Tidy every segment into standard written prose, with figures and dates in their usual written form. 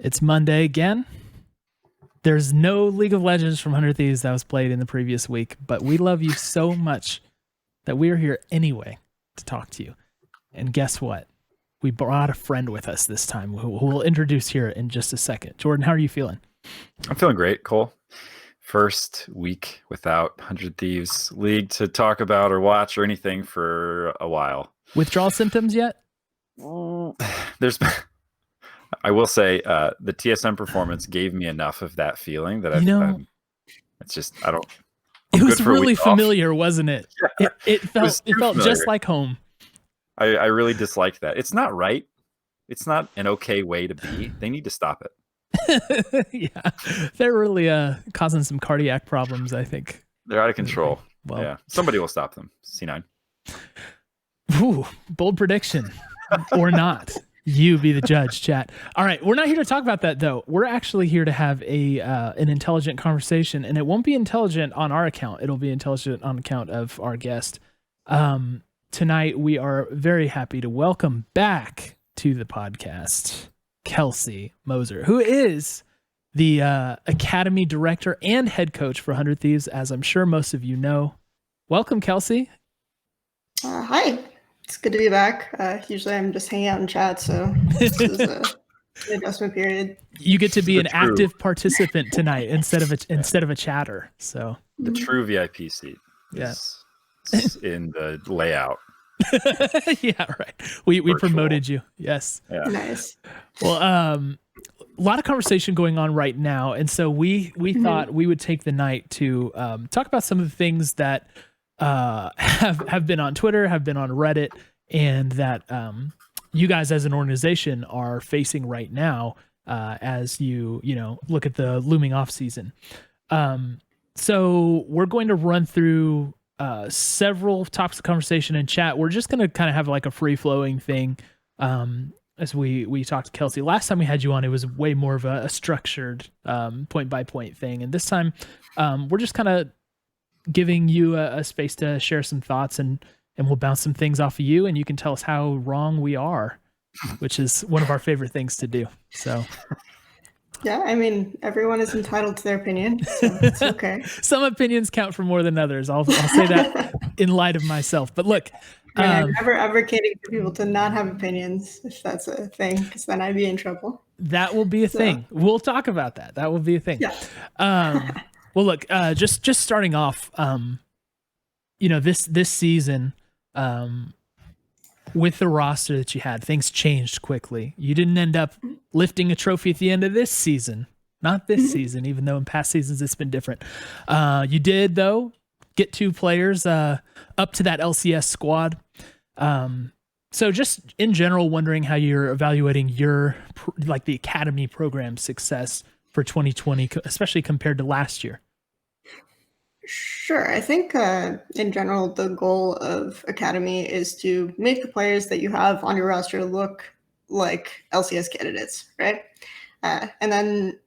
It's Monday again. There's no League of Legends from 100T's that was played in the previous week, but we love you so much that we are here anyway to talk to you. And guess what? We brought a friend with us this time who we'll introduce here in just a second. Jordan, how are you feeling? I'm feeling great, Cole. First week without 100 Thieves League to talk about or watch or anything for a while. Withdrawal symptoms yet? I will say the TSM performance gave me enough of that feeling that it's just, I don't. It was really familiar, wasn't it? Yeah. It felt just like home. I really disliked that. It's not right. It's not an okay way to be. They need to stop it. Yeah, they're really causing some cardiac problems, I think. They're out of control. Well, yeah, somebody will stop them. C9. Ooh, bold prediction. Or not. You be the judge, chat. All right, we're not here to talk about that, though. We're actually here to have an intelligent conversation, and it won't be intelligent on our account. It'll be intelligent on account of our guest. Tonight, we are very happy to welcome back to the podcast Kelsey Moser, who is the Academy Director and Head Coach for 100 Thieves, as I'm sure most of you know. Welcome, Kelsey. Hi. It's good to be back. Usually I'm just hanging out in chat, so this is an adjustment period. You get to be an active participant tonight instead of a chatter. So the true VIP seat is in the layout. Yeah, right. We promoted you. Yes. Yeah. Nice. Well, a lot of conversation going on right now, and so we thought we would take the night to talk about some of the things that have been on Twitter, have been on Reddit, and that you guys as an organization are facing right now as you look at the looming off season. So we're going to run through several topics of conversation in chat. We're just going to kind of have like a free flowing thing as we talked to Kelsey. Last time we had you on, it was way more of a structured point by point thing, and this time we're just kind of giving you a space to share some thoughts, and we'll bounce some things off of you, and you can tell us how wrong we are, which is one of our favorite things to do. So yeah, I mean, everyone is entitled to their opinion, so it's okay. Some opinions count for more than others. I'll say that in light of myself. But look, I'm never advocating for people to not have opinions, if that's a thing, because then I'd be in trouble. That will be a thing. We'll talk about that. That will be a thing. Yeah. Well, look, just starting off, this season, with the roster that you had, things changed quickly. You didn't end up lifting a trophy at the end of this season, not this season, even though in past seasons it's been different. You did, though, get 2 players up to that LCS squad. So just in general, wondering how you're evaluating your the Academy program success for 2020, especially compared to last year. Sure. I think in general, the goal of Academy is to make the players that you have on your roster look like LCS candidates, right? And then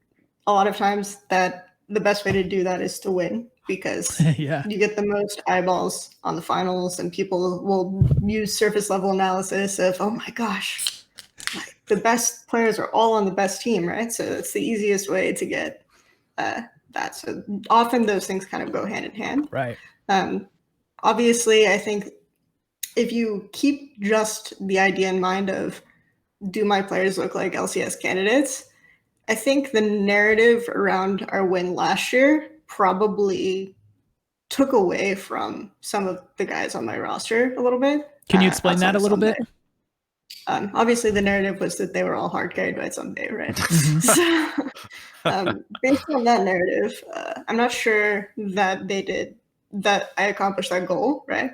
a lot of times that the best way to do that is to win, because you get the most eyeballs on the finals, and people will use surface level analysis of, oh my gosh, the best players are all on the best team, right? So it's the easiest way to get that. So often those things kind of go hand in hand. Right. Obviously, I think if you keep just the idea in mind of, do my players look like LCS candidates? I think the narrative around our win last year probably took away from some of the guys on my roster a little bit. Can you explain that a little bit? Obviously, the narrative was that they were all hard carried by Someday, right? So, based on that narrative, I'm not sure that I accomplished that goal, right?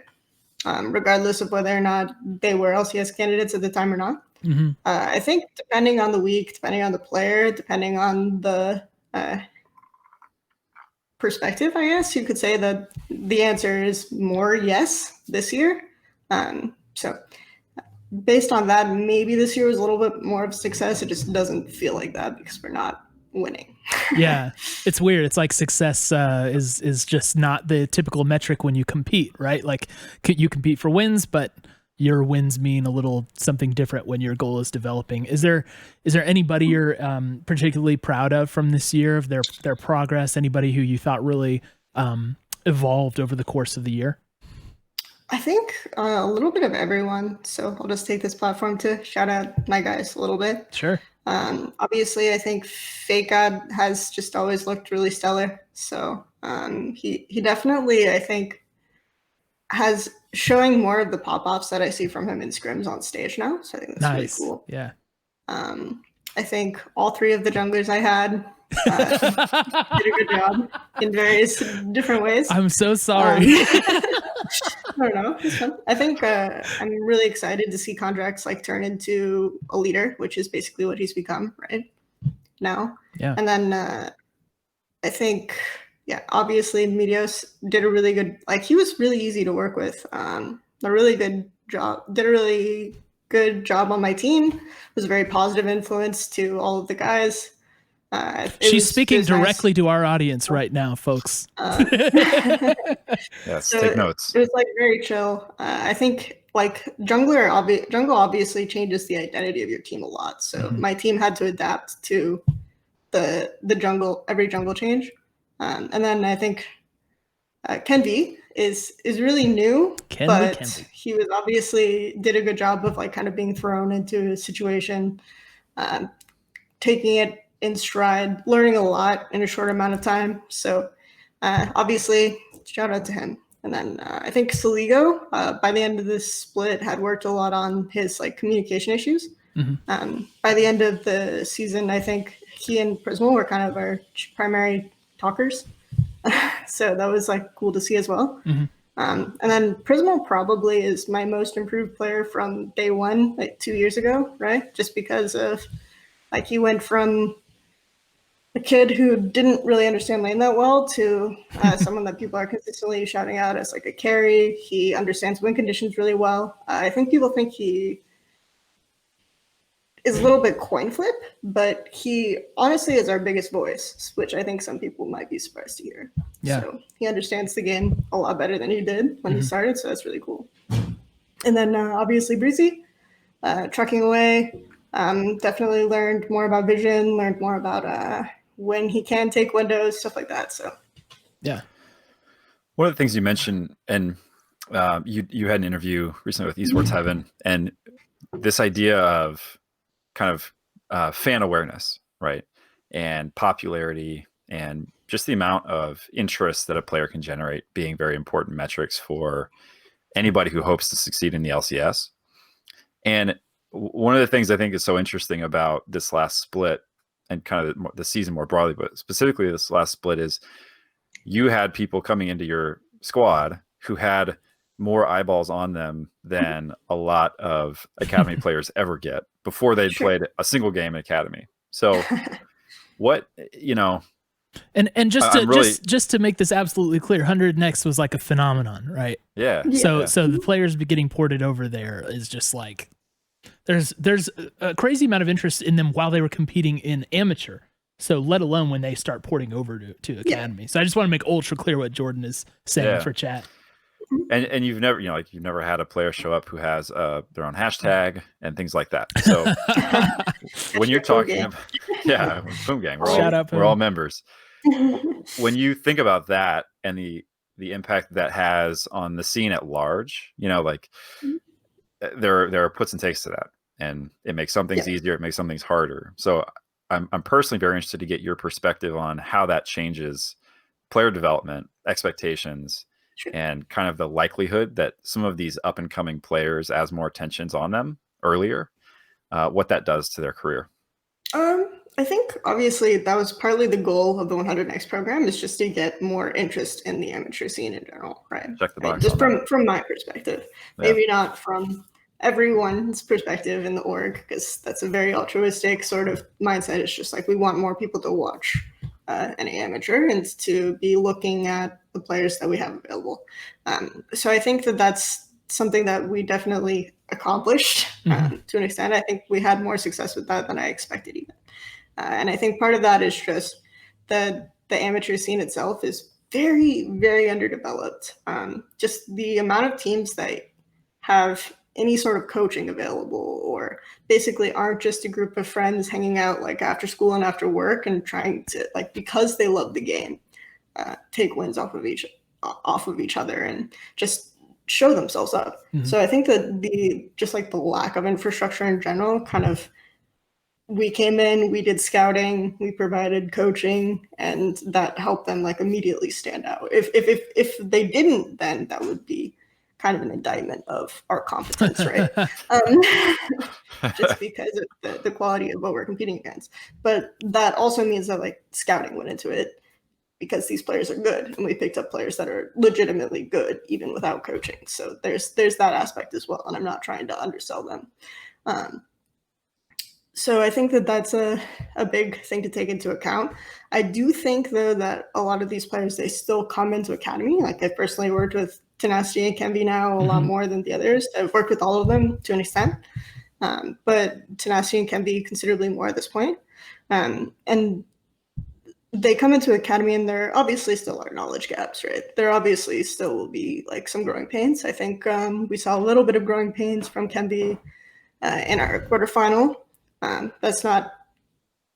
Regardless of whether or not they were LCS candidates at the time or not. I think depending on the week, depending on the player, depending on the perspective, I guess you could say that the answer is more yes this year. So based on that, maybe this year was a little bit more of a success. It just doesn't feel like that because we're not winning. Yeah, it's weird. It's like success is just not the typical metric when you compete, right? Like you compete for wins, but your wins mean a little something different when your goal is developing. Is there anybody you're particularly proud of from this year, of their progress? Anybody who you thought really evolved over the course of the year? I think a little bit of everyone. So I'll just take this platform to shout out my guys a little bit. Sure. Obviously, I think Fake God has just always looked really stellar. So he definitely, I think, has showing more of the pop-offs that I see from him in scrims on stage now. So I think that's really cool. Yeah. I think all three of the junglers I had did a good job in various different ways. I'm so sorry. I don't know. It's fun. I think I'm really excited to see Contracts like turn into a leader, which is basically what he's become right now. Yeah. And then I think, yeah, obviously Medios did a really good, like he was really easy to work with. A really good job, did a really good job on my team. Was a very positive influence to all of the guys. She's speaking directly to our audience right now, folks. Yes, so take notes. It was like very chill. I think like jungle obviously changes the identity of your team a lot. So my team had to adapt to the jungle, every jungle change. And then I think Ken V is really new, but he was obviously did a good job of like kind of being thrown into a situation, taking it in stride, learning a lot in a short amount of time. So obviously, shout out to him. And then I think Saligo, by the end of this split, had worked a lot on his like communication issues. By the end of the season, I think he and Prismal were kind of our primary talkers. So that was like cool to see as well. And then Prismal probably is my most improved player from day one, like 2 years ago, right? Just because of like he went from a kid who didn't really understand lane that well to someone that people are consistently shouting out as like a carry. He understands win conditions really well. I think people think he is a little bit coin flip, but he honestly is our biggest voice, which I think some people might be surprised to hear. Yeah. So he understands the game a lot better than he did when he started, so that's really cool. And then obviously Breezy, trucking away, definitely learned more about vision, learned more about when he can take windows, stuff like that. So yeah. One of the things you mentioned, and you had an interview recently with Esports Heaven, and this idea of kind of fan awareness, right? And popularity and just the amount of interest that a player can generate being very important metrics for anybody who hopes to succeed in the LCS. And one of the things I think is so interesting about this last split and kind of the season more broadly, but specifically this last split, is you had people coming into your squad who had more eyeballs on them than a lot of academy players ever get before they'd played a single game in academy. So what, you know, and just to make this absolutely clear, 100 Next was like a phenomenon, right? Yeah. So the players getting ported over there is just like, there's a crazy amount of interest in them while they were competing in amateur. So let alone when they start porting over to academy. So I just want to make ultra clear what Jordan is saying for chat. And you've never, you've never had a player show up who has their own hashtag and things like that. So when you're talking about, Poome Gang, we're all members. When you think about that and the impact that has on the scene at large, like there are puts and takes to that, and it makes some things easier, it makes some things harder. So I'm personally very interested to get your perspective on how that changes player development, expectations, and kind of the likelihood that some of these up and coming players, as more attention's on them earlier, what that does to their career. I think obviously that was partly the goal of the 100X program, is just to get more interest in the amateur scene in general, right? Check the box. Just from my perspective, maybe not from everyone's perspective in the org, because that's a very altruistic sort of mindset. It's just like we want more people to watch an amateur and to be looking at the players that we have available. So I think that that's something that we definitely accomplished to an extent. I think we had more success with that than I expected even. And I think part of that is just the amateur scene itself is very, very underdeveloped. Just the amount of teams that have any sort of coaching available, or basically aren't just a group of friends hanging out like after school and after work and trying to, like, because they love the game, take wins off of each other and just show themselves up. Mhm. So I think that the lack of infrastructure in general kind of, we came in, we did scouting, we provided coaching, and that helped them like immediately stand out. If they didn't, then that would be kind of an indictment of our competence, right? Just because of the quality of what we're competing against. But that also means that like scouting went into it, because these players are good, and we picked up players that are legitimately good even without coaching. So there's that aspect as well, and I'm not trying to undersell them. So I think that that's a big thing to take into account. I do think, though, that a lot of these players, they still come into Academy. Like, I've personally worked with Tenacity and Kenby now a lot more than the others. I've worked with all of them to an extent, but Tenacity and Kenby considerably more at this point. And they come into Academy, and there obviously still are knowledge gaps, right? There obviously still will be like some growing pains. I think we saw a little bit of growing pains from Kenby in our quarterfinal. That's not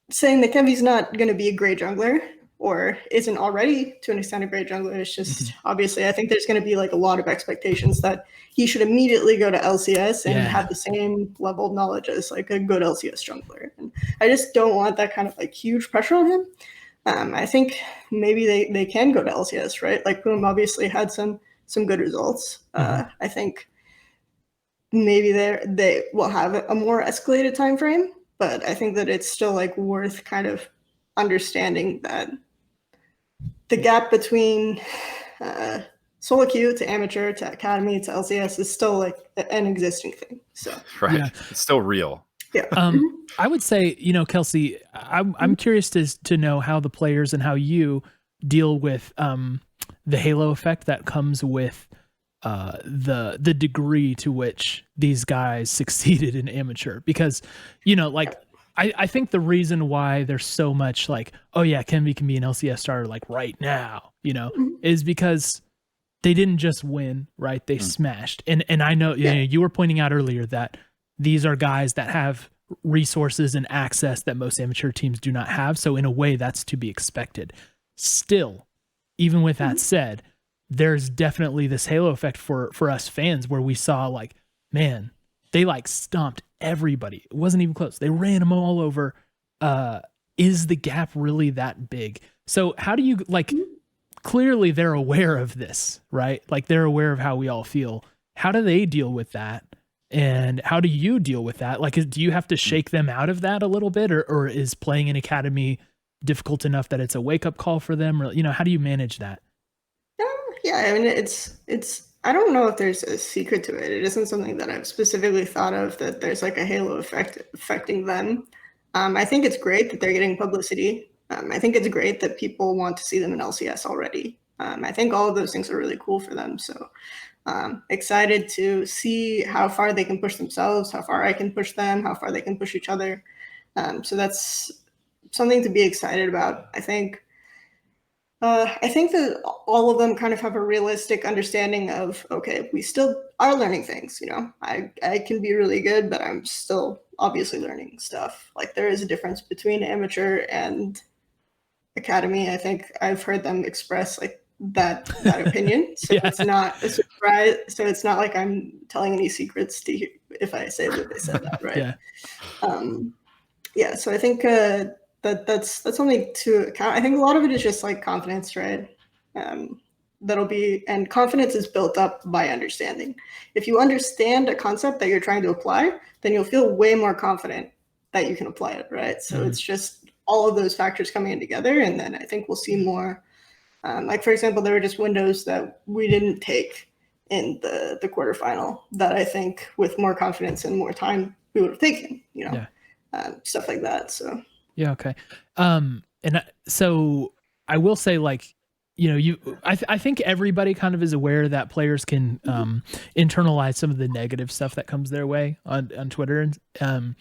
saying that Kenby's not going to be a great jungler, or isn't already to an extent a great jungler. It's just obviously I think there's going to be like a lot of expectations that he should immediately go to LCS and have the same level of knowledge as like a good LCS jungler. And I just don't want that kind of like huge pressure on him. I think maybe they can go to LCS, right? Like Poome obviously had some good results. I think maybe they will have a more escalated time frame, but I think that it's still like worth kind of understanding that the gap between solo queue to amateur to Academy to LCS is still like an existing thing. So it's still real. Yeah. I would say, Kelsey, I'm curious to know how the players and how you deal with the halo effect that comes with the degree to which these guys succeeded in amateur, because I think the reason why there's so much like, oh yeah, Kenby can be an LCS starter like right now, is because they didn't just win, right? They smashed. And I know, you were pointing out earlier that these are guys that have resources and access that most amateur teams do not have. So in a way, that's to be expected. Still, even with that said, there's definitely this halo effect for us fans where we saw like, man, they like stomped everybody. It wasn't even close. They ran them all over. Is the gap really that big? So how do you like, clearly they're aware of this, right? Like they're aware of how we all feel. How do they deal with that? And how do you deal with that? Like, do you have to shake them out of that a little bit, or is playing in Academy difficult enough that it's a wake up call for them? Or, how do you manage that? Yeah, I mean, it's. I don't know if there's a secret to it. It isn't something that I've specifically thought of, that there's like a halo effect affecting them. I think it's great that they're getting publicity. I think it's great that people want to see them in LCS already. I think all of those things are really cool for them. So excited to see how far they can push themselves, how far I can push them, how far they can push each other. So that's something to be excited about. I think that all of them kind of have a realistic understanding of, okay, we still are learning things. I can be really good, but I'm still obviously learning stuff. Like there is a difference between amateur and Academy. I think I've heard them express like that opinion. So it's not a surprise. So it's not like I'm telling any secrets to you if I say that they said that, right? So I think that's something to account. I think a lot of it is just like confidence, right? And confidence is built up by understanding. If you understand a concept that you're trying to apply, then you'll feel way more confident that you can apply it, right? So it's just all of those factors coming in together, and then I think we'll see more. Like for example, there were just windows that we didn't take in the quarterfinal that I think with more confidence and more time we would have taken. Stuff like that. So. Yeah. Okay. So I will say, like, I think everybody kind of is aware that players can internalize some of the negative stuff that comes their way on Twitter. And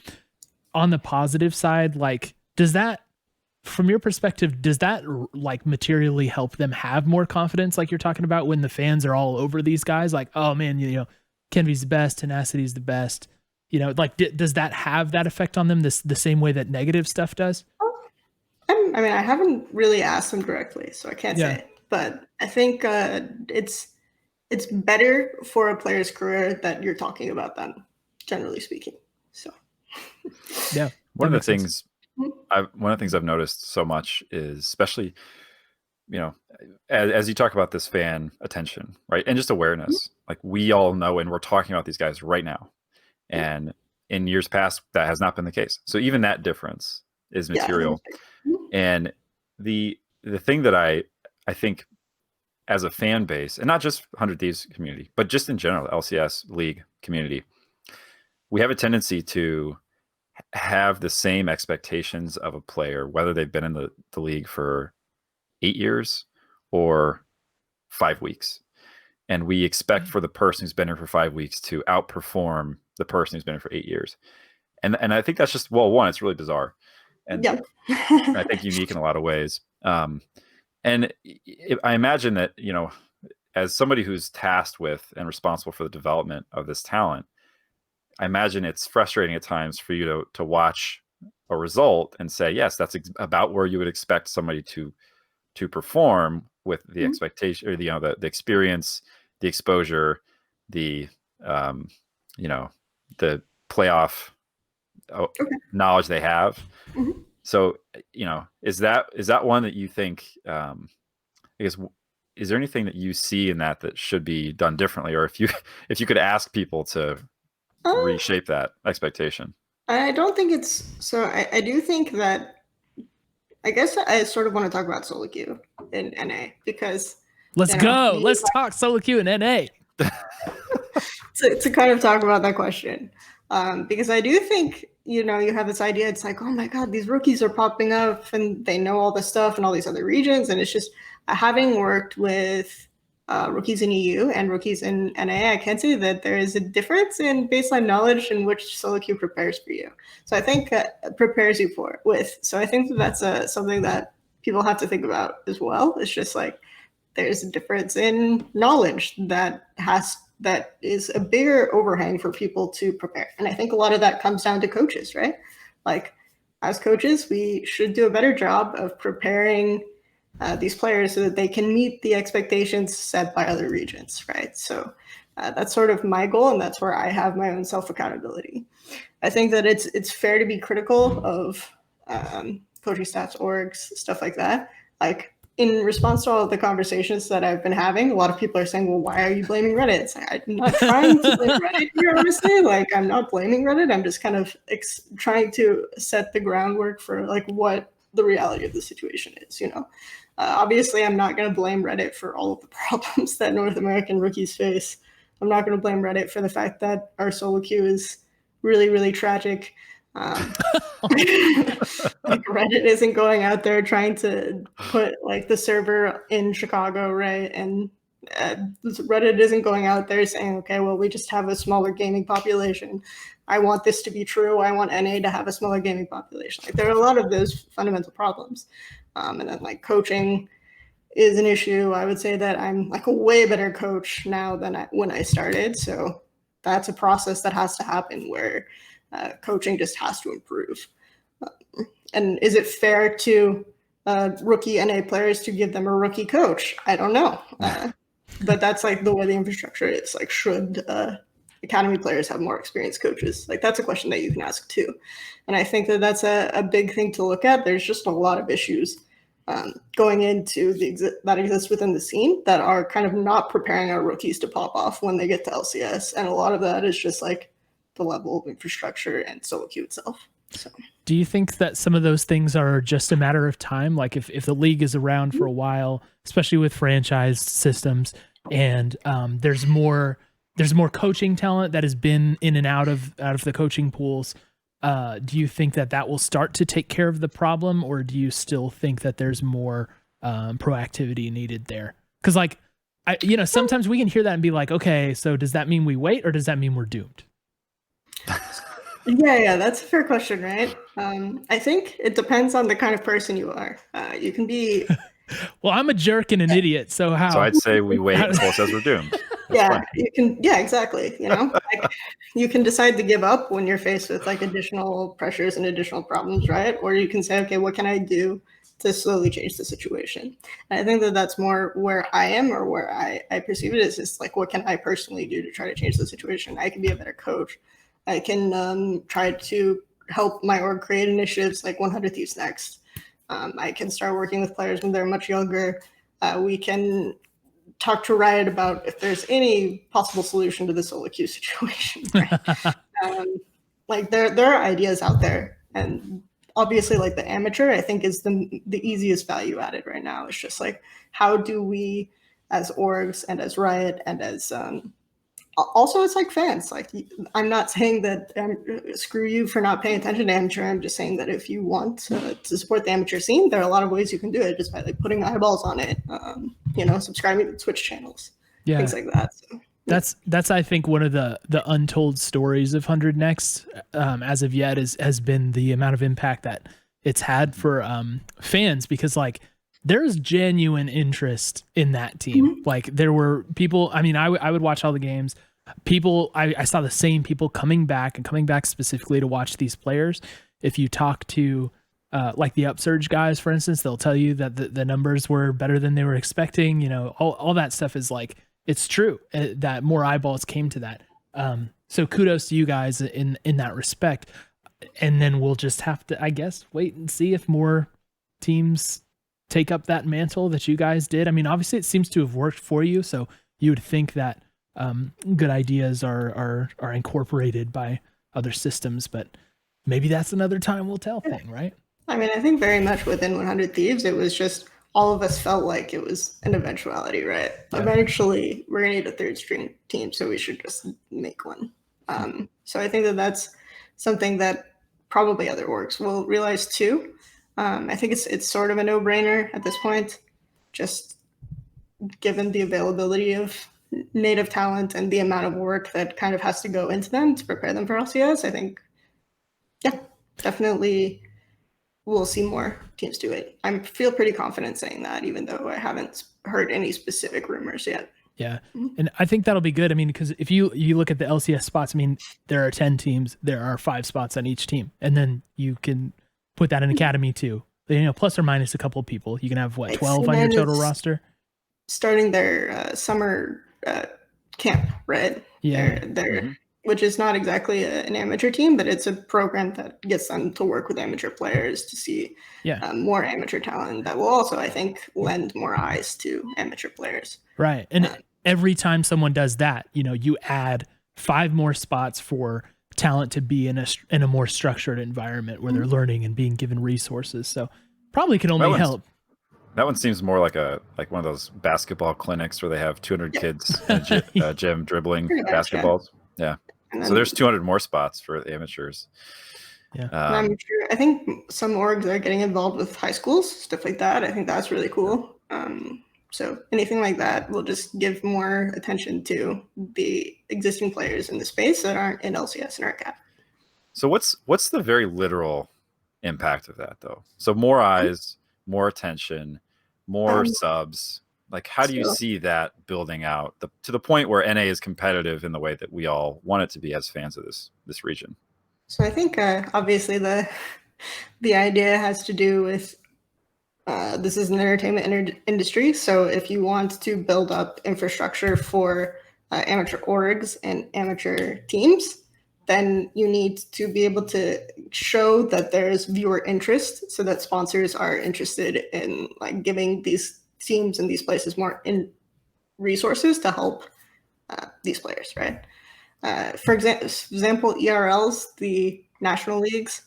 on the positive side, like, does that, from your perspective, does that like materially help them have more confidence? Like you're talking about when the fans are all over these guys, like, oh man, Kenvy's the best, Tenacity's the best. You know, like, does that have that effect on them the same way that negative stuff does? I mean, I haven't really asked them directly, so I can't say. But I think it's better for a player's career that you're talking about them, generally speaking. So, yeah, one of the things I've noticed so much is, especially, you know, as you talk about this fan attention, right, and just awareness, like we all know, and we're talking about these guys right now, and in years past that has not been the case. So even that difference is material. And the thing that I think as a fan base, and not just 100 Thieves community, but just in general, LCS League community, we have a tendency to have the same expectations of a player, whether they've been in the league for 8 years or 5 weeks. And we expect for the person who's been here for 5 weeks to outperform the person who's been here for 8 years. And I think that's just, well, one, it's really bizarre. And I think unique in a lot of ways. And I imagine that, you know, as somebody who's tasked with and responsible for the development of this talent, I imagine it's frustrating at times for you to watch a result and say, yes, that's about where you would expect somebody to perform with the expectation, or the experience, the exposure, the you know, the playoff knowledge they have. So, you know, is that one that you think, I guess, is there anything that you see in that should be done differently, or if you could ask people to reshape that expectation? I don't think it's so. I do think that, I guess I sort of want to talk about solo queue in NA, because let's talk solo queue in NA. to kind of talk about that question, because I do think, you know, you have this idea, it's like, oh my god, these rookies are popping up and they know all this stuff in all these other regions, and it's just, having worked with rookies in EU and rookies in NA, I can say that there is a difference in baseline knowledge in which solo queue prepares for you. So I think prepares you for it with. So I think that's something that people have to think about as well. It's just like, there's a difference in knowledge that is a bigger overhang for people to prepare. And I think a lot of that comes down to coaches, right? Like, as coaches, we should do a better job of preparing these players so that they can meet the expectations set by other regions, right? So that's sort of my goal, and that's where I have my own self-accountability. I think that it's fair to be critical of coaching staffs, orgs, stuff like that. Like, in response to all of the conversations that I've been having, a lot of people are saying, well, why are you blaming Reddit? It's like, I'm not trying to blame Reddit here, honestly. Like, I'm not blaming Reddit. I'm just kind of trying to set the groundwork for, like, what the reality of the situation is, you know? Obviously, I'm not going to blame Reddit for all of the problems that North American rookies face. I'm not going to blame Reddit for the fact that our solo queue is really, really tragic. Like, Reddit isn't going out there trying to put, like, the server in Chicago, right? And Reddit isn't going out there saying, okay, well, we just have a smaller gaming population. I want this to be true. I want NA to have a smaller gaming population. Like, there are a lot of those fundamental problems. And then, like, coaching is an issue. I would say that I'm, like, a way better coach now than when I started. So that's a process that has to happen where coaching just has to improve. And is it fair to rookie NA players to give them a rookie coach? I don't know. But that's, like, the way the infrastructure is. Like, should academy players have more experienced coaches? Like, that's a question that you can ask too. And I think that that's a big thing to look at. There's just a lot of issues going into that exist within the scene that are kind of not preparing our rookies to pop off when they get to LCS. And a lot of that is just, like, the level of infrastructure and solo queue itself. So, do you think that some of those things are just a matter of time? Like, if the league is around for a while, especially with franchise systems, and there's more coaching talent that has been in and out of the coaching pools, do you think that will start to take care of the problem, or do you still think that there's more proactivity needed there? Because, like, sometimes we can hear that and be like, okay, so does that mean we wait, or does that mean we're doomed? Yeah, that's a fair question, right? I think it depends on the kind of person you are. You can be... Well, I'm a jerk and an idiot, so how? So I'd say we wait until it says we're doomed. Yeah, you can. Yeah, exactly. Like you can decide to give up when you're faced with like additional pressures and additional problems, right? Or you can say, okay, what can I do to slowly change the situation? And I think that that's more where I am, or where I perceive it as just like, what can I personally do to try to change the situation? I can be a better coach. I can try to help my org create initiatives like 100T's next. I can start working with players when they're much younger. We can talk to Riot about if there's any possible solution to the solo queue situation. Right? Like there are ideas out there, and obviously, like the amateur, I think is the easiest value added right now. It's just like, how do we, as orgs and as Riot and as also it's like fans. Like, I'm not saying that screw you for not paying attention to amateur. I'm just saying that if you want to support the amateur scene, there are a lot of ways you can do it, just by like putting eyeballs on it. Subscribing to Twitch channels, things like that. So, that's I think one of the untold stories of 100 Next as of yet has been the amount of impact that it's had for fans, because like there's genuine interest in that team. Like there were people, I mean, I would watch all the games. People, I saw the same people coming back specifically to watch these players. If you talk to like the Upsurge guys, for instance, they'll tell you that the numbers were better than they were expecting. All that stuff is like, it's true that more eyeballs came to that. So kudos to you guys in that respect. And then we'll just have to, I guess, wait and see if more teams take up that mantle that you guys did. I mean, obviously it seems to have worked for you, so you would think that good ideas are incorporated by other systems, but maybe that's another time will tell thing, right? I mean, I think very much within 100 Thieves, it was just all of us felt like it was an eventuality, right? Yeah. Eventually, we're gonna need a third string team, so we should just make one. So I think that that's something that probably other orgs will realize too. I think it's sort of a no-brainer at this point, just given the availability of native talent and the amount of work that kind of has to go into them to prepare them for LCS. I think, yeah, definitely we'll see more teams do it. I feel pretty confident saying that, even though I haven't heard any specific rumors yet. Yeah. And I think that'll be good. I mean, because if you look at the LCS spots, I mean, there are 10 teams, there are 5 spots on each team. And then you can put that in academy too. Plus or minus a couple of people. You can have 12 on your total roster? Starting their summer camp, right? Yeah. Which is not exactly an amateur team, but it's a program that gets them to work with amateur players to see more amateur talent that will also, I think, lend more eyes to amateur players. Right. And every time someone does that, you add 5 more spots for talent to be in a more structured environment where they're learning and being given resources. So probably can only help. That one seems more like one of those basketball clinics where they have 200 kids in a gym dribbling basketballs. Yeah. So there's 200 more spots for the amateurs. Yeah. I'm sure. I think some orgs are getting involved with high schools, stuff like that. I think that's really cool. So anything like that will just give more attention to the existing players in the space that aren't in LCS and RCAP. So what's the very literal impact of that, though? So more eyes, more attention, more subs. Like, how do you see that building out to the point where NA is competitive in the way that we all want it to be as fans of this region? So I think obviously the idea has to do with this is an entertainment industry. So if you want to build up infrastructure for amateur orgs and amateur teams, then you need to be able to show that there's viewer interest, so that sponsors are interested in like giving these teams in these places more resources to help these players, right? For example, ERLs, the national leagues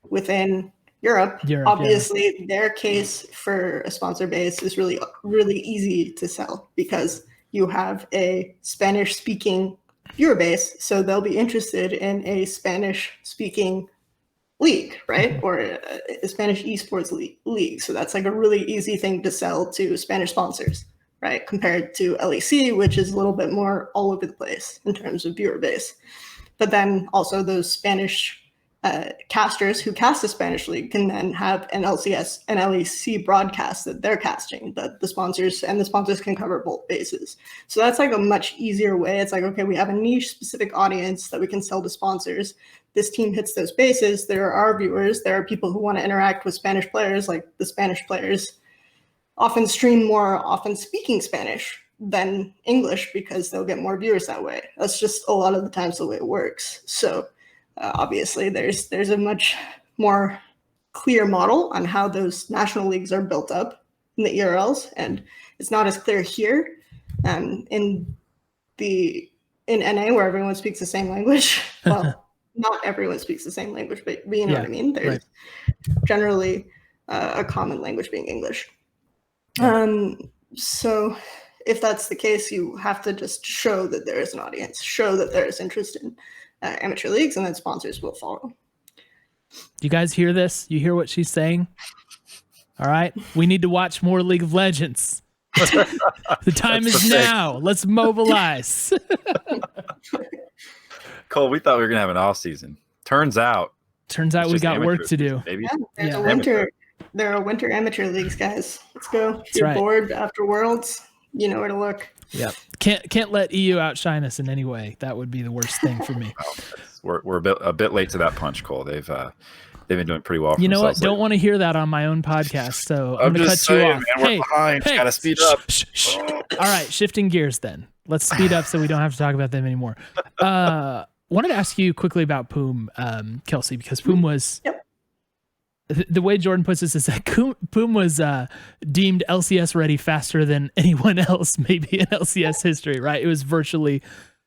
within Europe obviously their case for a sponsor base is really, really easy to sell because you have a Spanish-speaking viewer base, so they'll be interested in a Spanish-speaking league, right? Or a Spanish esports league. So that's like a really easy thing to sell to Spanish sponsors, right? Compared to LEC, which is a little bit more all over the place in terms of viewer base. But then also those Spanish casters who cast the Spanish league can then have an LCS and LEC broadcast that they're casting, that the sponsors can cover both bases. So that's like a much easier way. It's like, okay, we have a niche specific audience that we can sell to sponsors. This team hits those bases. There are viewers. There are people who want to interact with Spanish players. Like the Spanish players often stream more often speaking Spanish than English because they'll get more viewers that way. That's just a lot of the times the way it works. So obviously, there's a much more clear model on how those national leagues are built up in the ERLs, and it's not as clear here in NA where everyone speaks the same language. Well, not everyone speaks the same language, but you know what I mean. There's generally a common language being English. So if that's the case, you have to just show that there is an audience, show that there is interest in amateur leagues, and then sponsors will follow. Do you guys hear this? You hear what she's saying? All right. We need to watch more League of Legends. The time is now. Let's mobilize. Cole, we thought we were going to have an off season. Turns out we got work to do. There are winter amateur leagues, guys. Let's go. If you're bored after Worlds, you know where to look. Yeah, can't let EU outshine us in any way. That would be the worst thing for me. We're a bit late to that punch, Cole. They've been doing pretty well. You know what? Don't want to hear that on my own podcast, so I'm gonna cut you off. Man, we're behind. Gotta speed up. All right, shifting gears then. Let's speed up so we don't have to talk about them anymore. Wanted to ask you quickly about Poome, Kelsey, because Poome was. Yep. The way Jordan puts this is that Poome was deemed LCS ready faster than anyone else, maybe in LCS history, right? It was virtually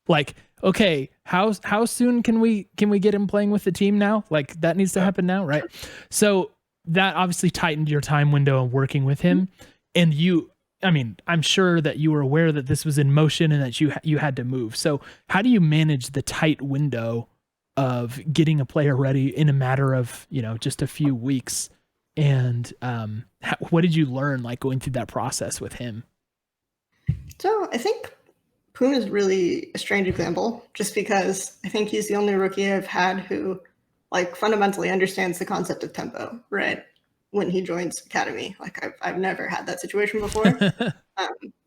like, okay, how soon can we get him playing with the team now? Like that needs to happen now, right? So that obviously tightened your time window of working with him, and I'm sure that you were aware that this was in motion and that you had to move. So how do you manage the tight window of getting a player ready in a matter of, just a few weeks? And what did you learn like going through that process with him? So I think Poome is really a strange example, just because I think he's the only rookie I've had who like fundamentally understands the concept of tempo, right? When he joins Academy, like I've never had that situation before.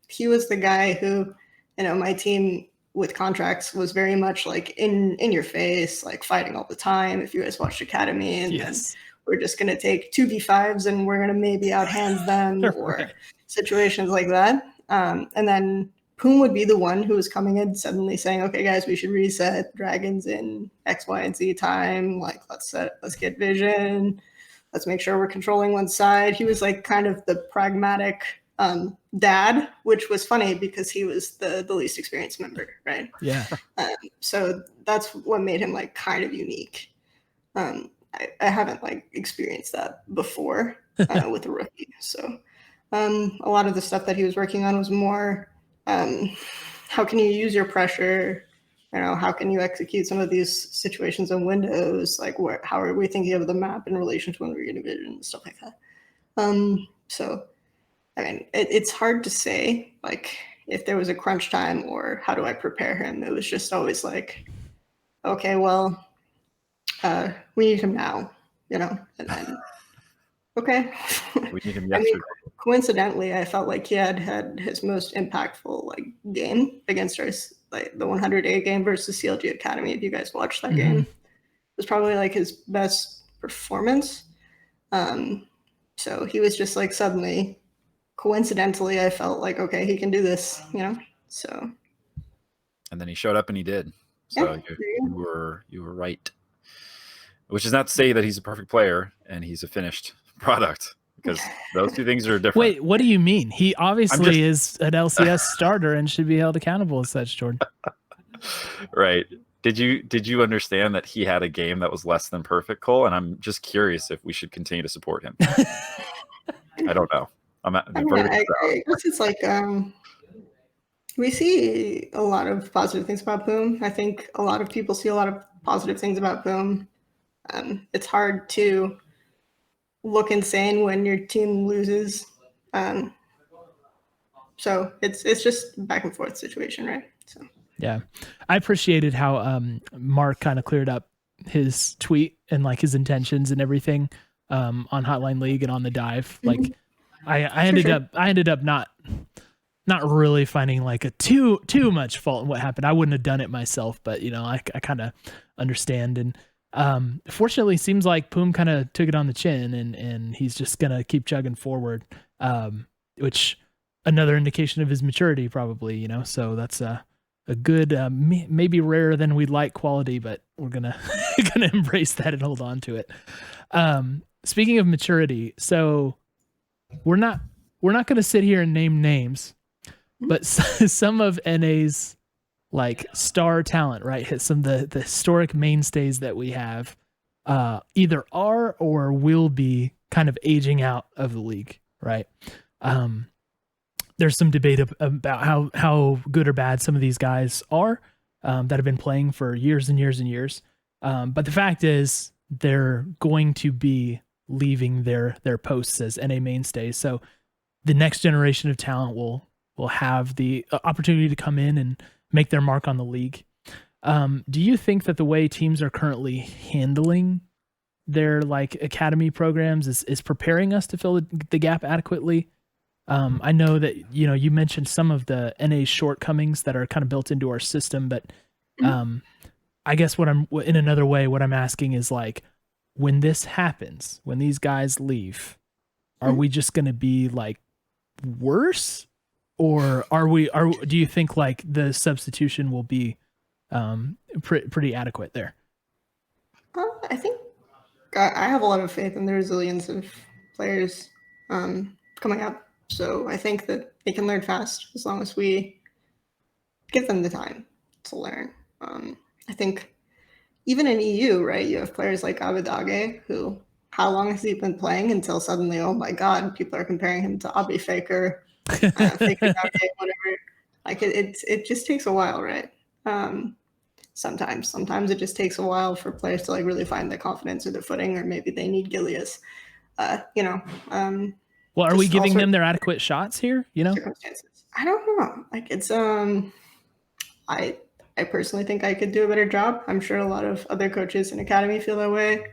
He was the guy who, my team with contracts was very much like in your face, like fighting all the time. If you guys watched Academy, and yes, we're just going to take 2v5s and we're going to maybe outhand them or situations like that. And then Poome would be the one who was coming in suddenly saying, okay, guys, we should reset dragons in X, Y, and Z time. Like, let's get vision. Let's make sure we're controlling one side. He was like kind of the pragmatic dad, which was funny because he was the least experienced member, right? Yeah. So that's what made him like kind of unique. I haven't like experienced that before with a rookie. So a lot of the stuff that he was working on was more how can you use your pressure? How can you execute some of these situations and windows? Like how are we thinking of the map in relation to when we're getting vision and stuff like that? So I mean, it's hard to say, like, if there was a crunch time or how do I prepare him? It was just always like, okay, well, we need him now, and then, okay. We need him yesterday. Coincidentally, I felt like he had his most impactful, like, game against us, like, the 100A game versus CLG Academy. If you guys watched that game, it was probably, like, his best performance. So he was just, like, suddenly... coincidentally, I felt like, okay, he can do this, so. And then he showed up and he did. So yeah, you were right. Which is not to say that he's a perfect player and he's a finished product, because those two things are different. Wait, what do you mean? He obviously is an LCS starter and should be held accountable as such, Jordan. Right. Did you understand that he had a game that was less than perfect, Cole? And I'm just curious if we should continue to support him. I don't know. I guess it's like we see a lot of positive things about Poome. I think a lot of people see a lot of positive things about Poome. It's hard to look insane when your team loses. So it's just back and forth situation, right? So yeah, I appreciated how Mark kind of cleared up his tweet and like his intentions and everything on Hotline League and on the dive. Like I ended up not really finding like a too much fault in what happened. I wouldn't have done it myself, but you know, I kind of understand. And fortunately, seems like Poome kind of took it on the chin, and he's just gonna keep chugging forward, which another indication of his maturity, probably. You know, so that's a good, maybe rarer than we'd like quality, but we're gonna gonna embrace that and hold on to it. Speaking of maturity, so we're not gonna sit here and name names, but some of NA's like star talent, right? Hit some of the historic mainstays that we have, either are or will be kind of aging out of the league, right? There's some debate about how good or bad some of these guys are that have been playing for years and years and years. But the fact is, they're going to be leaving their posts as NA mainstays. So the next generation of talent will have the opportunity to come in and make their mark on the league. Do you think that the way teams are currently handling their like academy programs is preparing us to fill the gap adequately? I know that, you know, you mentioned some of the NA shortcomings that are kind of built into our system, but I guess what I'm asking is like, when this happens, when these guys leave, are we just going to be like worse, or do you think like the substitution will be pretty adequate there? I think I have a lot of faith in the resilience of players coming up. So I think that they can learn fast as long as we give them the time to learn. I think even in EU, right, you have players like Abidage, who, how long has he been playing until suddenly, oh my God, people are comparing him to Abi Faker, Faker Dage, whatever. Like it just takes a while, right? Sometimes it just takes a while for players to like really find their confidence or their footing, or maybe they need Gilius. Well, are we giving them their adequate shots here? You know, circumstances. I don't know. Like it's I personally think I could do a better job. I'm sure a lot of other coaches in academy feel that way.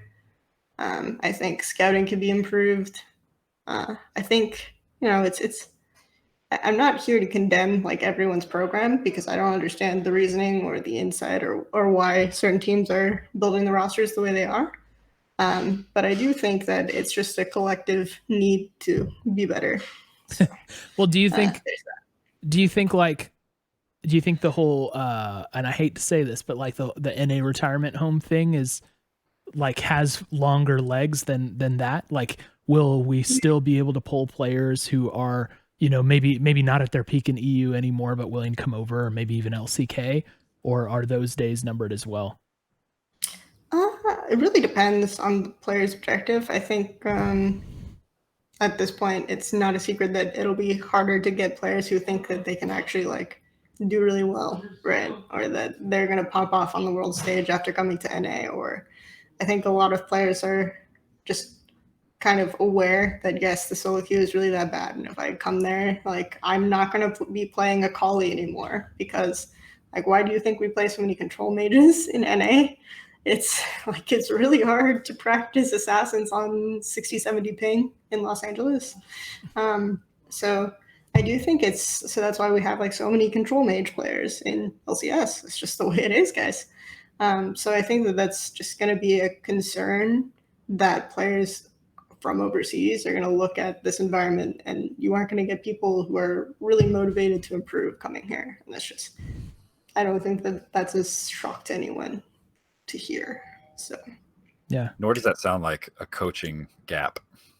I think scouting can be improved. I think, you know, I'm not here to condemn like everyone's program, because I don't understand the reasoning or the insight or why certain teams are building the rosters the way they are. But I do think that it's just a collective need to be better. So, well, do you think the whole and I hate to say this, but like the NA retirement home thing is like has longer legs than that? Like, will we still be able to pull players who are, you know, maybe not at their peak in EU anymore, but willing to come over, or maybe even LCK, or are those days numbered as well? It really depends on the player's objective. I think at this point, it's not a secret that it'll be harder to get players who think that they can actually like do really well, right? Or that they're going to pop off on the world stage after coming to NA. Or I think a lot of players are just kind of aware that, yes, the solo queue is really that bad. And if I come there, like, I'm not going to be playing a Kali anymore, because like, why do you think we play so many control mages in NA? It's like, it's really hard to practice assassins on 60, 70 ping in Los Angeles. So I do think so that's why we have like so many control mage players in LCS. It's just the way it is, guys. So I think that that's just going to be a concern, that players from overseas are going to look at this environment, and you aren't going to get people who are really motivated to improve coming here. And that's just, I don't think that that's a shock to anyone to hear. So yeah, nor does that sound like a coaching gap.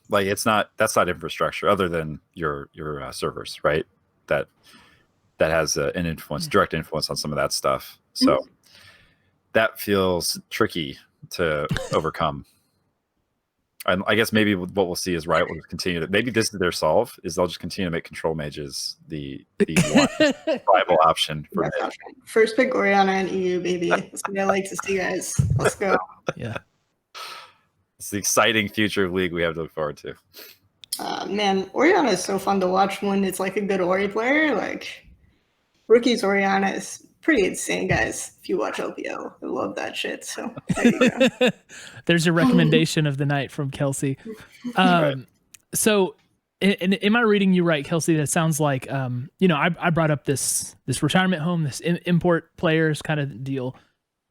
Like, that's not infrastructure other than your servers, right? That has an influence, direct influence on some of that stuff. So that feels tricky to overcome. And I guess maybe what we'll see is Riot will continue to, maybe this is their solve, is they'll just continue to make control mages the one viable option for mid. First pick Orianna and EU, baby. That's what I like to see, guys. Let's go. Yeah. It's the exciting future of League we have to look forward to. Man, Orianna is so fun to watch when it's like a good Ori player. Like, rookies Orianna is pretty insane, guys. If you watch LPL, I love that shit. So there you go. There's your recommendation of the night from Kelsey. Right. So, am I reading you right, Kelsey? That sounds like, I brought up this retirement home, this import players kind of deal.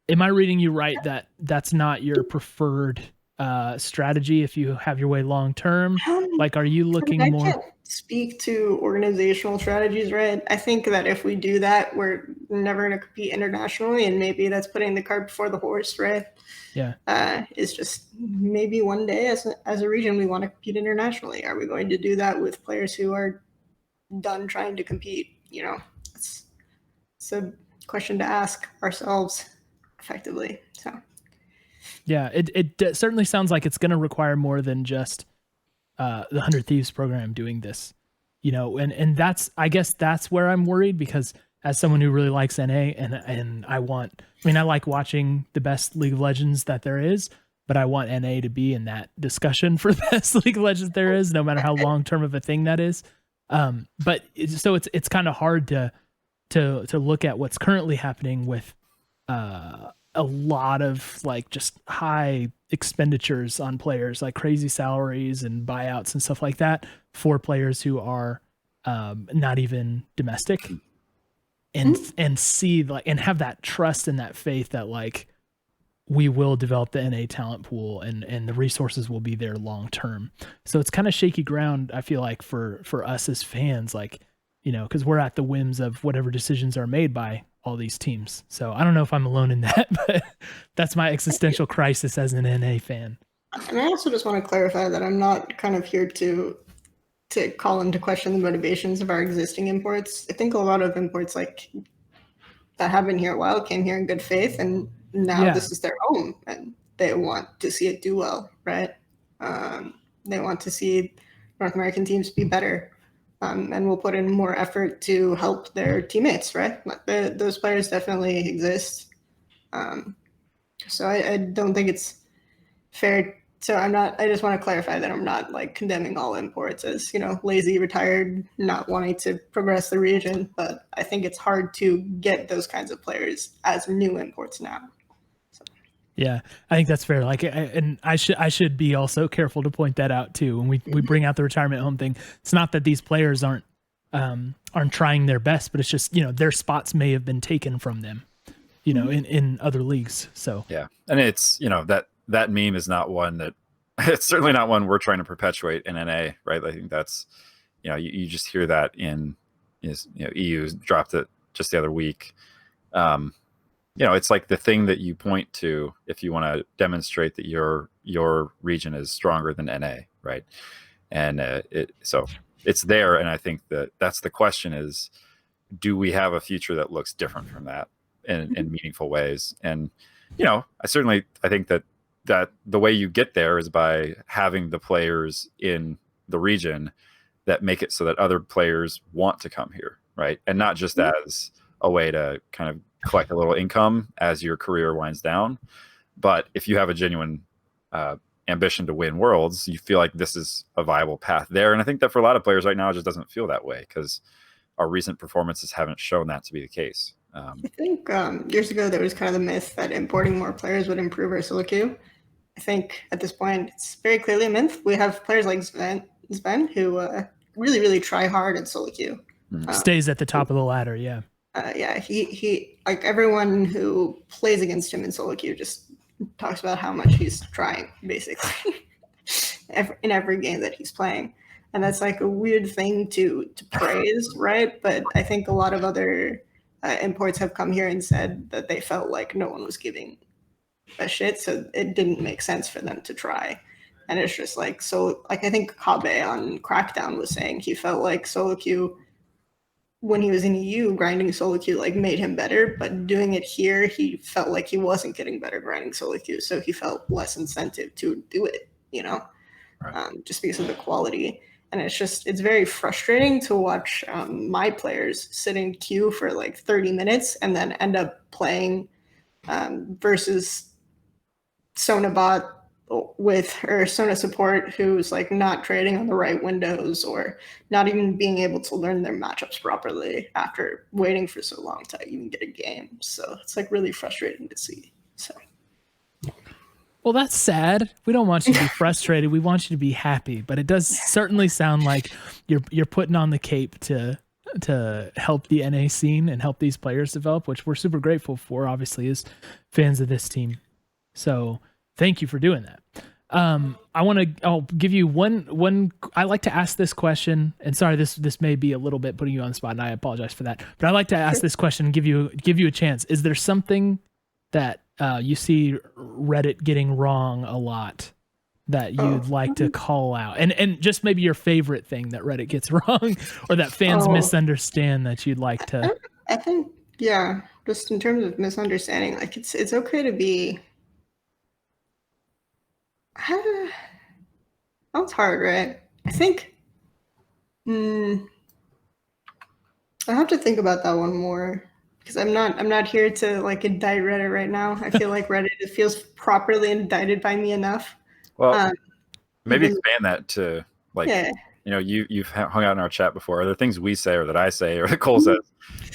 Am I reading you right that that's not your preferred strategy if you have your way long term? Like, are you looking I more? can't speak to organizational strategies, right? I think that if we do that, we're never going to compete internationally, and maybe that's putting the cart before the horse, right? Yeah. It's just maybe one day as a region we want to compete internationally. Are we going to do that with players who are done trying to compete? It's a question to ask ourselves effectively. So Yeah, it certainly sounds like it's going to require more than just the 100 Thieves program doing this, and that's, I guess that's where I'm worried, because as someone who really likes NA and I like watching the best League of Legends that there is, but I want NA to be in that discussion for best League of Legends there is, no matter how long term of a thing that is. But it's kind of hard to look at what's currently happening with a lot of like just high expenditures on players, like crazy salaries and buyouts and stuff like that for players who are not even domestic, and see like and have that trust and that faith that like we will develop the NA talent pool and the resources will be there long term. So it's kind of shaky ground, I feel like, for us as fans, like, because we're at the whims of whatever decisions are made by all these teams. So I don't know if I'm alone in that, but that's my existential crisis as an NA fan. And I also just want to clarify that I'm not kind of here to call into question the motivations of our existing imports. I think a lot of imports like that have been here a while came here in good faith, and now this is their home, and they want to see it do well, right? They want to see North American teams be better, and will put in more effort to help their teammates, right? Those players definitely exist. So I don't think it's fair. So I just want to clarify that I'm not like condemning all imports as, lazy, retired, not wanting to progress the region, but I think it's hard to get those kinds of players as new imports now. Yeah, I think that's fair. Like, and I should be also careful to point that out too. When we bring out the retirement home thing, it's not that these players aren't trying their best, but it's just, their spots may have been taken from them, in other leagues. So yeah, and it's that meme is not one that it's certainly not one we're trying to perpetuate in NA, right? I think that's you just hear that in EU dropped it just the other week. It's like the thing that you point to if you want to demonstrate that your region is stronger than NA, right? And so it's there, and I think that's the question is, do we have a future that looks different from that in meaningful ways? And I think that the way you get there is by having the players in the region that make it so that other players want to come here, right? And not just as a way to kind of collect a little income as your career winds down, but if you have a genuine ambition to win worlds, you feel like this is a viable path there. And I think that for a lot of players right now, it just doesn't feel that way because our recent performances haven't shown that to be the case. I think years ago there was kind of the myth that importing more players would improve our solo queue. I think at this point it's very clearly a myth. We have players like Sven who really, really try hard in solo queue. Stays at the top of the ladder, yeah. He like everyone who plays against him in solo queue just talks about how much he's trying, basically, in every game that he's playing. And that's like a weird thing to praise, right? But I think a lot of other imports have come here and said that they felt like no one was giving a shit, so it didn't make sense for them to try. And it's just like, so like I think Kabe on Crackdown was saying he felt like solo queue when he was in EU grinding solo queue like made him better, but doing it here he felt like he wasn't getting better grinding solo queue, so he felt less incentive to do it, right. Just because of the quality. And it's very frustrating to watch my players sit in queue for like 30 minutes and then end up playing versus Sonabot with her Sona support who's like not trading on the right windows or not even being able to learn their matchups properly after waiting for so long to even get a game. So it's like really frustrating to see. So Well, that's sad. We don't want you to be frustrated. We want you to be happy. But it does certainly sound like you're putting on the cape to help the NA scene and help these players develop, which we're super grateful for, obviously, as fans of this team. So thank you for doing that. I'll give you one. I like to ask this question, and sorry, this may be a little bit putting you on the spot, and I apologize for that. But I like to ask this question and give you a chance. Is there something that you see Reddit getting wrong a lot that you'd like to call out, and just maybe your favorite thing that Reddit gets wrong or that fans misunderstand that you'd like to? I think, yeah, just in terms of misunderstanding, like it's okay to be. That's hard, right? I think I have to think about that one more because I'm not here to like indict Reddit right now. I feel like Reddit it feels properly indicted by me enough. Well, maybe expand that to like, yeah. you know, you've hung out in our chat before. Are there things we say or that I say or that Cole says?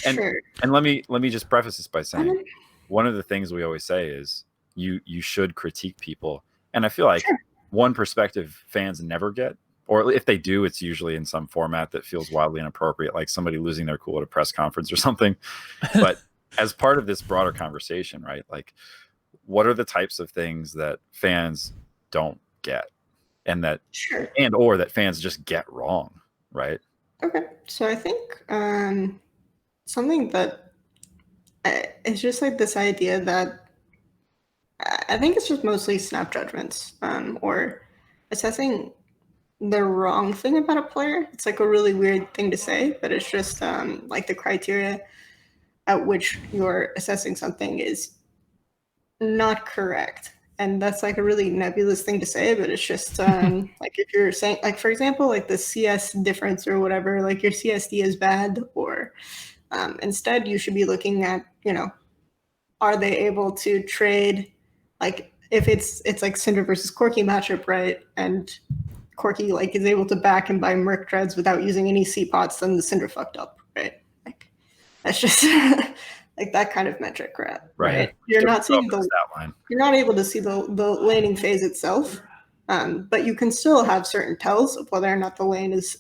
And Sure. and let me just preface this by saying one of the things we always say is you should critique people. And I feel like one perspective fans never get, or if they do, it's usually in some format that feels wildly inappropriate, like somebody losing their cool at a press conference or something. But as part of this broader conversation, right? Like, what are the types of things that fans don't get, and that or that fans just get wrong, right? Okay, so I think something that it's just like this idea that I think it's just mostly snap judgments or assessing the wrong thing about a player. It's like a really weird thing to say, but it's just like the criteria at which you're assessing something is not correct. And that's like a really nebulous thing to say, but it's just like if you're saying, like, for example, like the CS difference or whatever, like your CSD is bad, or instead you should be looking at, you know, are they able to trade, like if it's like Cinder versus Corki matchup, right? And Corki like is able to back and buy Merc Dreads without using any C pots, then the Cinder fucked up, right? Like that's just like that kind of metric, right? You're not seeing you're not able to see the laning phase itself, but you can still have certain tells of whether or not the lane is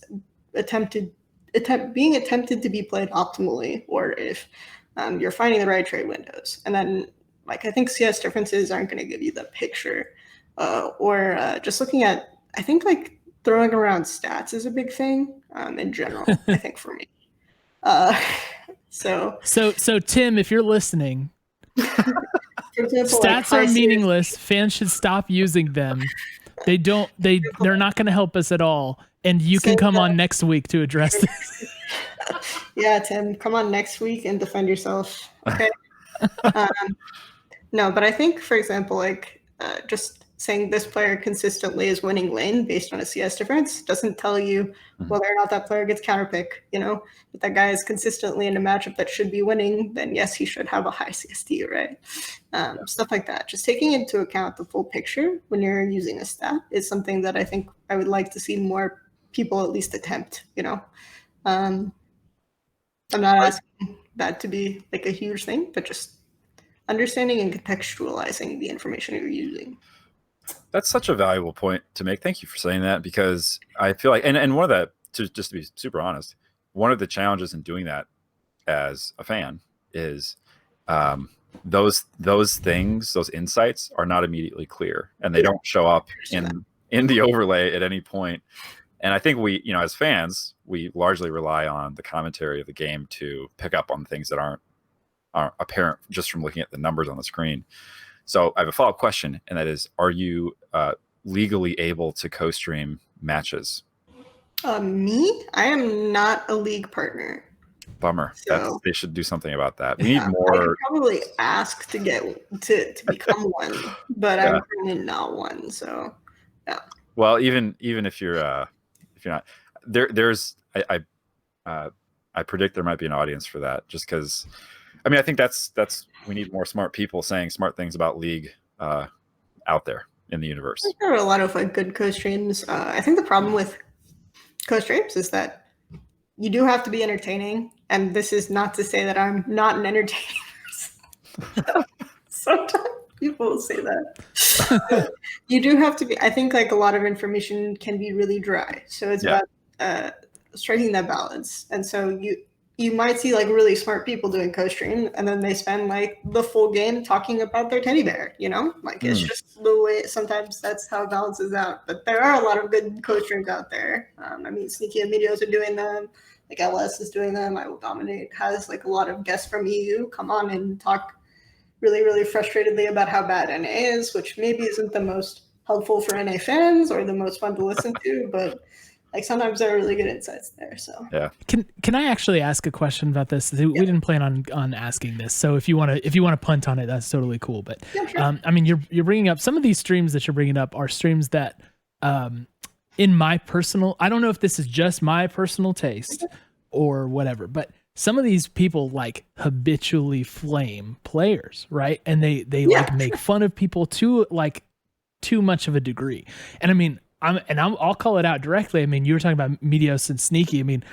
being attempted to be played optimally, or if you're finding the right trade windows. And then, like, I think CS differences aren't going to give you the picture, or just looking at, I think like throwing around stats is a big thing in general. I think for me. So Tim, if you're listening, example, stats like are meaningless. Fans should stop using them. They're not going to help us at all. And you can come on next week to address this. Yeah, Tim, come on next week and defend yourself. Okay. No, but I think, for example, like just saying this player consistently is winning lane based on a CS difference doesn't tell you whether or not that player gets counterpick. You know, if that guy is consistently in a matchup that should be winning, then yes, he should have a high CSD, right? Stuff like that. Just taking into account the full picture when you're using a stat is something that I think I would like to see more people at least attempt. You know, I'm not asking that to be like a huge thing, but just understanding and contextualizing the information you're using. That's such a valuable point to make. Thank you for saying that, because I feel like, and one of the, just to be super honest, one of the challenges in doing that as a fan is those things, those insights are not immediately clear, and they don't show up in the overlay at any point. And I think we, you know, as fans, we largely rely on the commentary of the game to pick up on things that aren't apparent just from looking at the numbers on the screen. So I have a follow-up question, and that is, are you legally able to co-stream matches? Me? I am not a league partner. Bummer. So, they should do something about that. We need more. I could probably ask to get to become one, but I'm currently not one. So, yeah. Well, even if you're not, there's I predict there might be an audience for that, just because. I mean, I think that's we need more smart people saying smart things about League out there. in the universe. There are a lot of like good co-streams. I think the problem with co-streams is that you do have to be entertaining, and this is not to say that I'm not an entertaining person. Sometimes people will say that. You do have to be. I think like a lot of information can be really dry, so it's about striking that balance. And so you might see like really smart people doing co-stream, and then they spend like the full game talking about their teddy bear, you know, like it's just the way, sometimes that's how it balances out. But there are a lot of good co-streams out there. I mean, Sneaky and Meteos are doing them, like LS is doing them. I Will Dominate has like a lot of guests from EU come on and talk really frustratedly about how bad NA is, which maybe isn't the most helpful for NA fans or the most fun to listen to, but like sometimes there are really good insights there. So yeah. Can I actually ask a question about this? We didn't plan on asking this, so if you want to punt on it, that's totally cool. But sure. I mean, you're bringing up some of these streams that you're bringing up are streams that, in my personal, I don't know if this is just my personal taste or whatever, but some of these people like habitually flame players, right? And they like make fun of people to too much of a degree. And I mean, I'll call it out directly. I mean, you were talking about Meteos and Sneaky. I mean,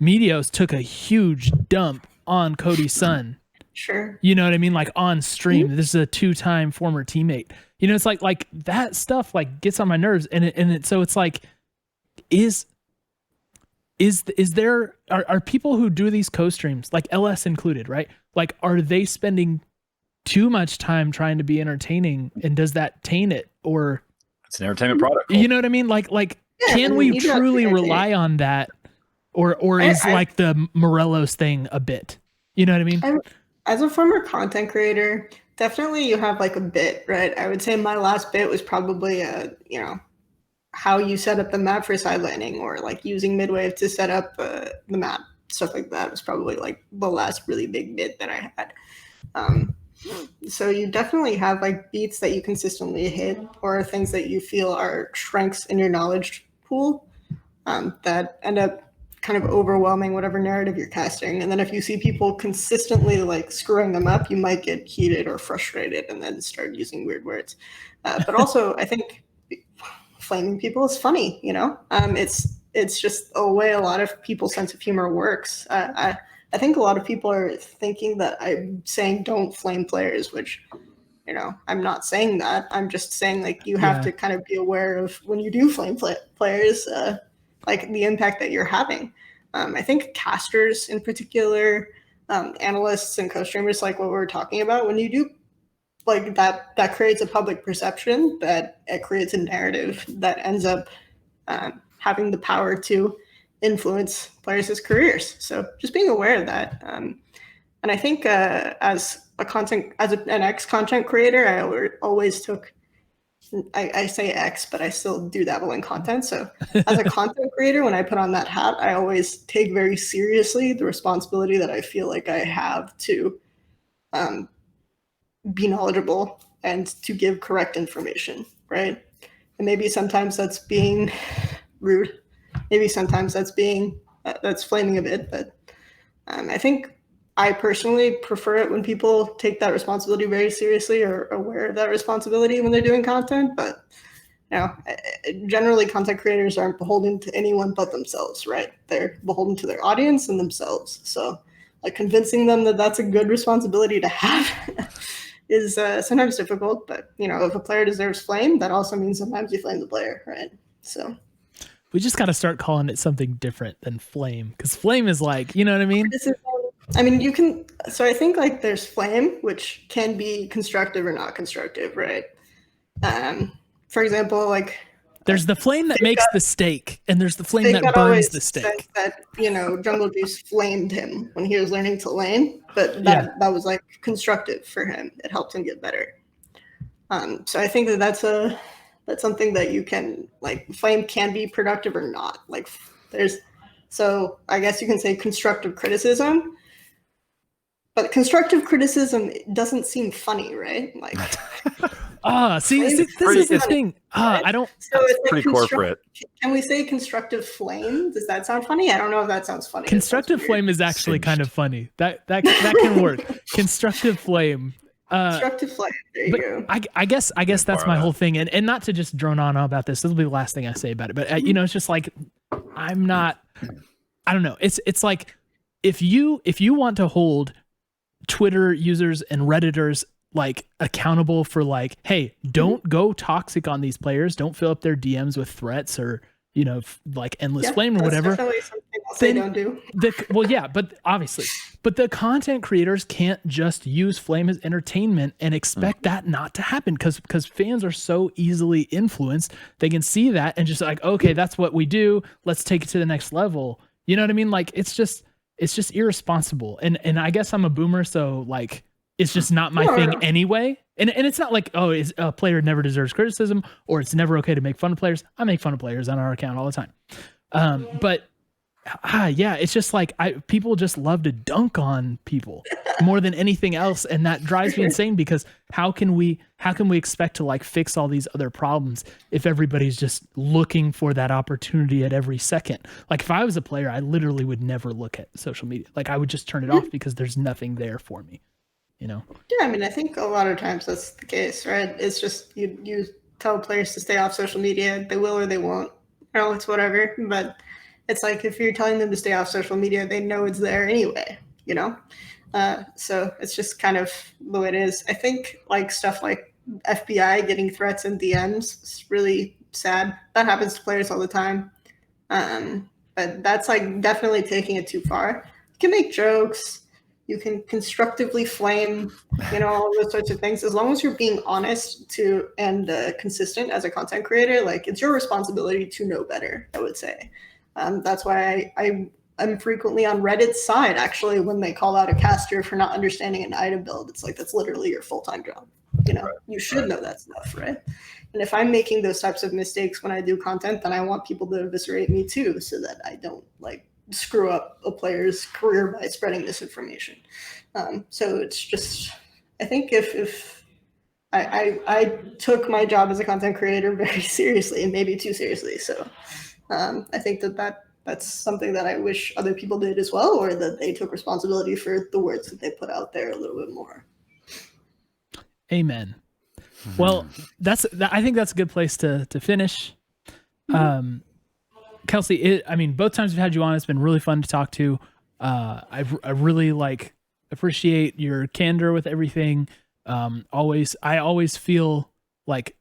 Meteos took a huge dump on Cody's son. Sure. You know what I mean? Like on stream. This is a 2-time former teammate. You know, it's like that stuff like gets on my nerves. So it's like, is there are people who do these co-streams, like LS included, right? Like, are they spending too much time trying to be entertaining, and does that taint it? Or it's an entertainment product. You know what I mean? Like can we truly rely on that, or is like the Morelos thing a bit? You know what I mean? As a former content creator, definitely you have like a bit, right? I would say my last bit was probably how you set up the map for side laning, or like using midwave to set up the map, stuff like that was probably like the last really big bit that I had. So you definitely have like beats that you consistently hit, or things that you feel are strengths in your knowledge pool that end up kind of overwhelming whatever narrative you're casting. And then if you see people consistently like screwing them up, you might get heated or frustrated and then start using weird words. But also, I think flaming people is funny, you know? It's just a way a lot of people's sense of humor works. I think a lot of people are thinking that I'm saying don't flame players, which, you know, I'm not saying that. I'm just saying like you have to kind of be aware of when you do flame players, like the impact that you're having. I think casters in particular, analysts and co-streamers, like what we're talking about, when you do like that creates a public perception, that it creates a narrative that ends up having the power to influence players' careers. So just being aware of that. And I think as an ex-content creator, I always took, I say X, but I still do dabble in content. So as a content creator, when I put on that hat, I always take very seriously the responsibility that I feel like I have to be knowledgeable and to give correct information, right? And maybe sometimes that's being rude. Maybe sometimes that's flaming a bit, but I think I personally prefer it when people take that responsibility very seriously, or aware of that responsibility when they're doing content. But you know, generally content creators aren't beholden to anyone but themselves, right? They're beholden to their audience and themselves. So like convincing them that that's a good responsibility to have is sometimes difficult. But you know, if a player deserves flame, that also means sometimes you flame the player, right? So we just got to start calling it something different than flame, because flame is like, you know what I mean? You can, so I think like there's flame, which can be constructive or not constructive, right? For example, like there's the flame that makes the steak, and there's the flame that burns the steak. That, you know, Jungle Juice flamed him when he was learning to lane, but that was like constructive for him. It helped him get better. So I think that's something that you can, like, flame can be productive or not. Like so I guess you can say constructive criticism, but constructive criticism doesn't seem funny, right? Like, see, this is the thing. I don't. So it's like pretty corporate. Can we say constructive flame? Does that sound funny? I don't know if that sounds funny. Constructive flame is actually kind of funny. That can work. Constructive flame. Constructive flame. There you go. I guess that's my whole thing, and not to just drone on about this. This will be the last thing I say about it. But it's just like I'm not. I don't know. It's like if you want to hold Twitter users and Redditors like accountable for like, hey, don't go toxic on these players. Don't fill up their DMs with threats or like endless flame or whatever. Definitely something else they don't do. But obviously, but the content creators can't just use flame as entertainment and expect that not to happen because fans are so easily influenced. They can see that and just like, okay, that's what we do. Let's take it to the next level. You know what I mean? Like it's just irresponsible. And I guess I'm a boomer, so like it's just not my thing anyway. And it's not like, oh, a player never deserves criticism or it's never okay to make fun of players. I make fun of players on our account all the time. But it's just like people just love to dunk on people more than anything else. And that drives me insane because how can we expect to like fix all these other problems if everybody's just looking for that opportunity at every second? Like if I was a player, I literally would never look at social media. Like I would just turn it off because there's nothing there for me. Yeah, I mean, I think a lot of times that's the case, right? It's just you tell players to stay off social media, they will or they won't. It's whatever. But it's like if you're telling them to stay off social media, they know it's there anyway, So it's just kind of the way it is. I think like stuff like FBI getting threats in DMs is really sad. That happens to players all the time. But that's like definitely taking it too far. You can make jokes. You can constructively flame, all those sorts of things. As long as you're being honest and consistent as a content creator, like it's your responsibility to know better, I would say. That's why I'm frequently on Reddit's side, actually, when they call out a caster for not understanding an item build. It's like, that's literally your full-time job. You should know that stuff, right? And if I'm making those types of mistakes when I do content, then I want people to eviscerate me too, so that I don't like screw up a player's career by spreading misinformation. So it's just, I think if I took my job as a content creator very seriously and maybe too seriously. So I think that's something that I wish other people did as well, or that they took responsibility for the words that they put out there a little bit more. Amen. Well, I think that's a good place to finish. Kelsey, both times we've had you on, it's been really fun to talk to. I really appreciate your candor with everything. I always feel like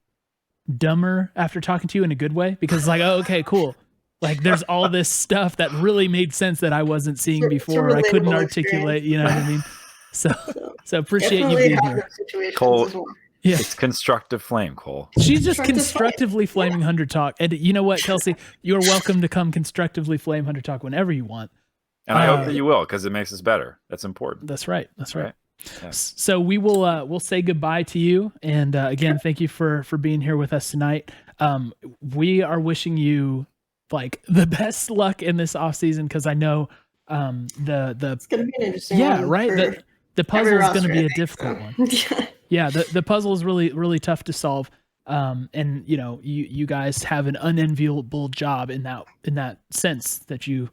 dumber after talking to you in a good way because it's like, oh, okay, cool. Like there's all this stuff that really made sense that I wasn't seeing before. I couldn't articulate, you know what I mean? So appreciate you being here. Cole, well. Yeah. It's constructive flame, Cole. She's just constructively flaming 100 Talk. And you know what, Kelsey? You're welcome to come constructively flame 100 Talk whenever you want. And I hope that you will, because it makes us better. That's important. That's right. Right. Yeah. So we will we'll say goodbye to you. And again, thank you for being here with us tonight. We are wishing you like the best luck in this off season because I know the it's gonna be an interesting one. Right. The puzzle is going to be a difficult one. Yeah, the puzzle is really, really tough to solve. And you guys have an unenviable job in that sense that you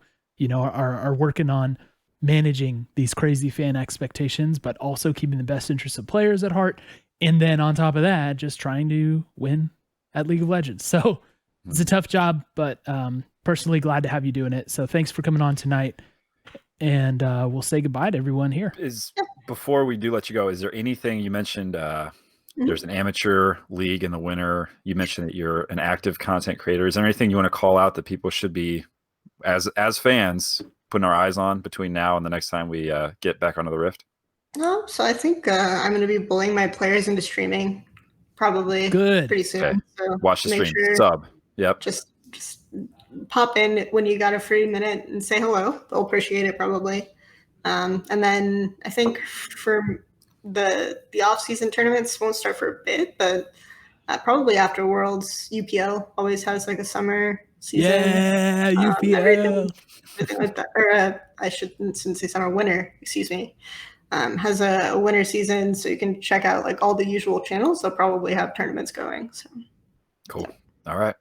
are working on managing these crazy fan expectations, but also keeping the best interests of players at heart. And then on top of that, just trying to win at League of Legends. So it's a tough job, but personally glad to have you doing it. So thanks for coming on tonight. And we'll say goodbye to everyone here. Before we do let you go, is there anything you mentioned? There's an amateur league in the winter. You mentioned that you're an active content creator. Is there anything you want to call out that people should be, as fans, putting our eyes on between now and the next time we get back onto the Rift? So I think I'm going to be bullying my players into streaming probably pretty soon. Okay. So watch the stream. Sub. Yep. Just pop in when you got a free minute and say hello. They'll appreciate it probably. And then I think for the off-season tournaments won't start for a bit, but probably after Worlds, UPL always has like a summer season. Yeah, UPL. Everything like that. Or I shouldn't say summer, winter, excuse me. Has a winter season, so you can check out like all the usual channels. They'll probably have tournaments going. So cool. Yeah. All right.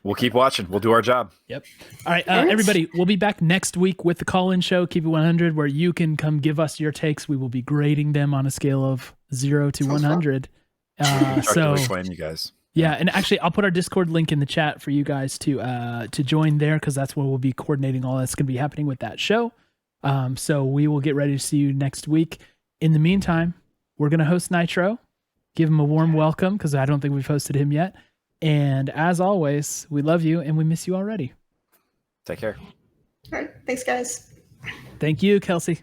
We'll keep watching. We'll do our job. Yep. All right, everybody, we'll be back next week with the call-in show, Keep It 100, where you can come give us your takes. We will be grading them on a scale of 0 to 100. So flame you guys. Yeah, and actually, I'll put our Discord link in the chat for you guys to join there, because that's where we'll be coordinating all that's going to be happening with that show. So we will get ready to see you next week. In the meantime, we're going to host Nitro. Give him a warm welcome, because I don't think we've hosted him yet. And as always, we love you and we miss you already. Take care. All right. Thanks, guys. Thank you, Kelsey.